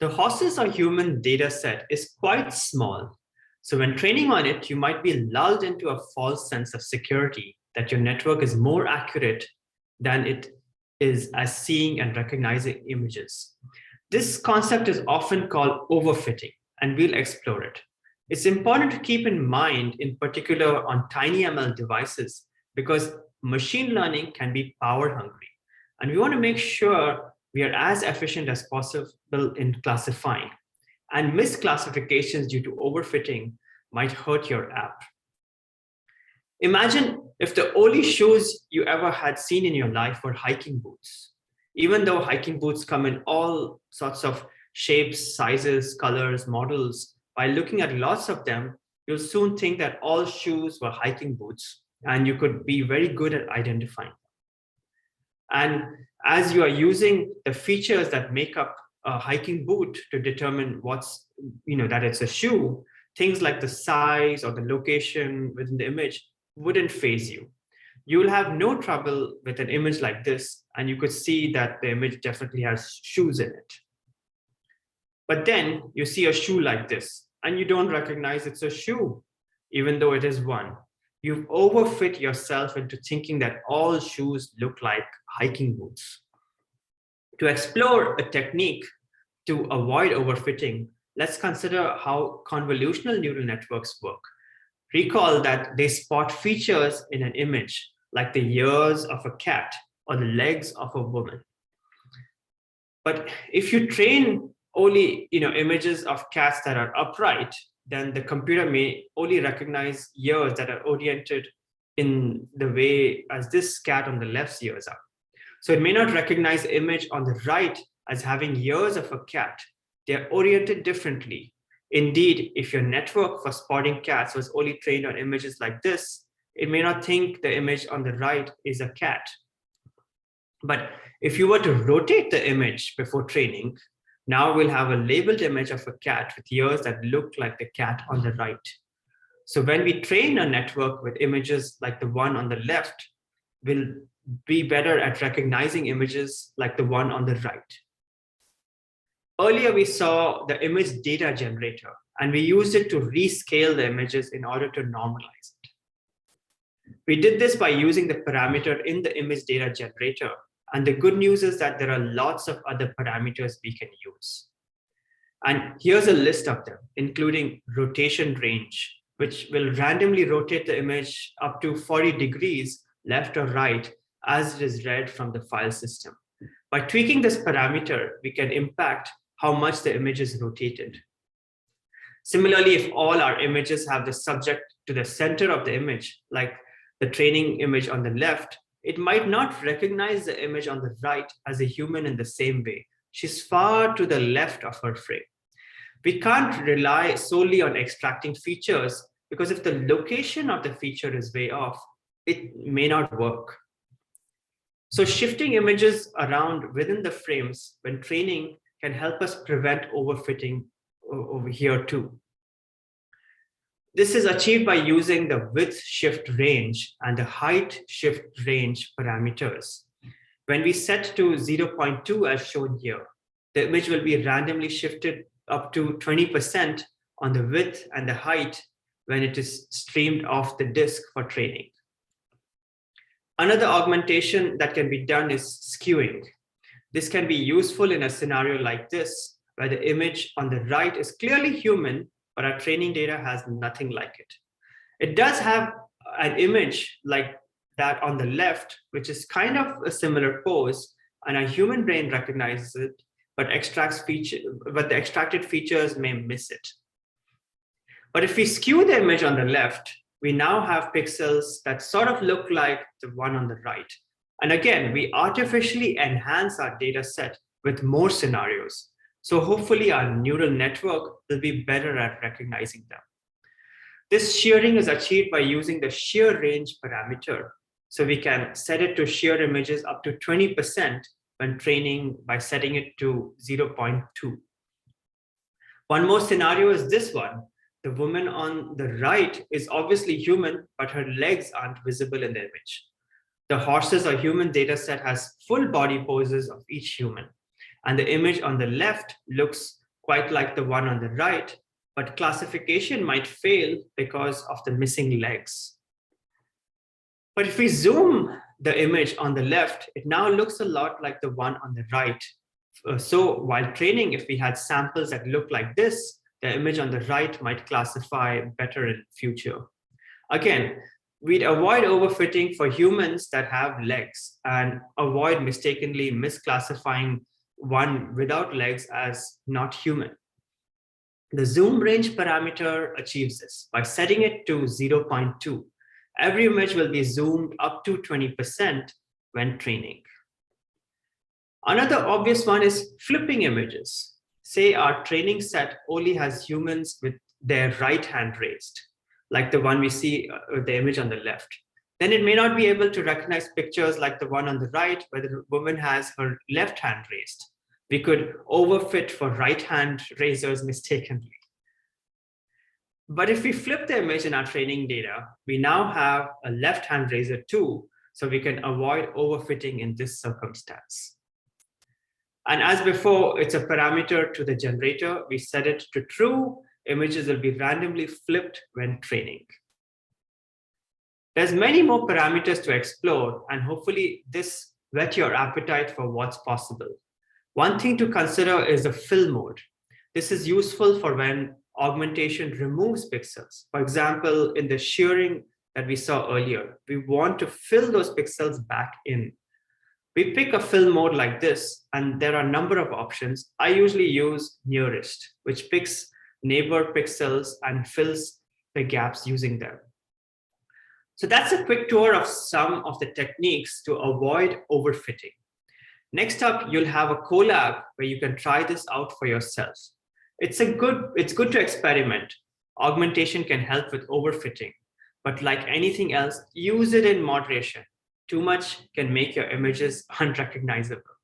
The horses or human data set is quite small. So when training on it, you might be lulled into a false sense of security that your network is more accurate than it is as seeing and recognizing images. This concept is often called overfitting, and we'll explore it. It's important to keep in mind, in particular on tiny ML devices, because machine learning can be power hungry. And we want to make sure we are as efficient as possible in classifying. And misclassifications due to overfitting might hurt your app. Imagine if the only shoes you ever had seen in your life were hiking boots. Even though hiking boots come in all sorts of shapes, sizes, colors, models, by looking at lots of them, you'll soon think that all shoes were hiking boots, and you could be very good at identifying. And as you are using the features that make up a hiking boot to determine that it's a shoe, things like the size or the location within the image wouldn't faze you. You will have no trouble with an image like this, and you could see that the image definitely has shoes in it. But then you see a shoe like this, and you don't recognize it's a shoe, even though it is one. You've overfit yourself into thinking that all shoes look like hiking boots. To explore a technique to avoid overfitting, let's consider how convolutional neural networks work. Recall that they spot features in an image, like the ears of a cat or the legs of a woman. But if you train only images of cats that are upright, then the computer may only recognize ears that are oriented in the way as this cat on the left's ears are. So it may not recognize the image on the right as having ears of a cat. They're oriented differently. Indeed, if your network for spotting cats was only trained on images like this, it may not think the image on the right is a cat. But if you were to rotate the image before training, now we'll have a labeled image of a cat with ears that look like the cat on the right. So when we train a network with images like the one on the left, we'll be better at recognizing images like the one on the right. Earlier, we saw the image data generator, and we used it to rescale the images in order to normalize it. We did this by using the parameter in the image data generator. And the good news is that there are lots of other parameters we can use. And here's a list of them, including rotation range, which will randomly rotate the image up to 40 degrees left or right as it is read from the file system. By tweaking this parameter, we can impact how much the image is rotated. Similarly, if all our images have the subject to the center of the image, like the training image on the left, it might not recognize the image on the right as a human in the same way. She's far to the left of her frame. We can't rely solely on extracting features, because if the location of the feature is way off, it may not work. So shifting images around within the frames when training can help us prevent overfitting over here too. This is achieved by using the width shift range and the height shift range parameters. When we set to 0.2 as shown here, the image will be randomly shifted up to 20% on the width and the height when it is streamed off the disk for training. Another augmentation that can be done is skewing. This can be useful in a scenario like this, where the image on the right is clearly human, but our training data has nothing like it. It does have an image like that on the left, which is kind of a similar pose, and our human brain recognizes it, but the extracted features may miss it. But if we skew the image on the left, we now have pixels that sort of look like the one on the right. And again, we artificially enhance our data set with more scenarios. So hopefully our neural network will be better at recognizing them. This shearing is achieved by using the shear range parameter. So we can set it to shear images up to 20% when training by setting it to 0.2. One more scenario is this one. The woman on the right is obviously human, but her legs aren't visible in the image. The horses or human data set has full body poses of each human. And the image on the left looks quite like the one on the right, but classification might fail because of the missing legs. But if we zoom the image on the left, it now looks a lot like the one on the right. So while training, if we had samples that look like this, the image on the right might classify better in future. Again, we'd avoid overfitting for humans that have legs and avoid mistakenly misclassifying one without legs as not human. The zoom range parameter achieves this by setting it to 0.2. Every image will be zoomed up to 20% when training. Another obvious one is flipping images. Say our training set only has humans with their right hand raised, like the one we see with the image on the left. Then it may not be able to recognize pictures like the one on the right, where the woman has her left hand raised. We could overfit for right hand raisers mistakenly. But if we flip the image in our training data, we now have a left hand raiser too, so we can avoid overfitting in this circumstance. And as before, it's a parameter to the generator. We set it to true. Images will be randomly flipped when training. There's many more parameters to explore, and hopefully this whet your appetite for what's possible. One thing to consider is the fill mode. This is useful for when augmentation removes pixels. For example, in the shearing that we saw earlier, we want to fill those pixels back in. We pick a fill mode like this, and there are a number of options. I usually use nearest, which picks neighbor pixels and fills the gaps using them. So that's a quick tour of some of the techniques to avoid overfitting. Next up, you'll have a collab where you can try this out for yourself. It's good to experiment. Augmentation can help with overfitting, but like anything else, use it in moderation. Too much can make your images unrecognizable.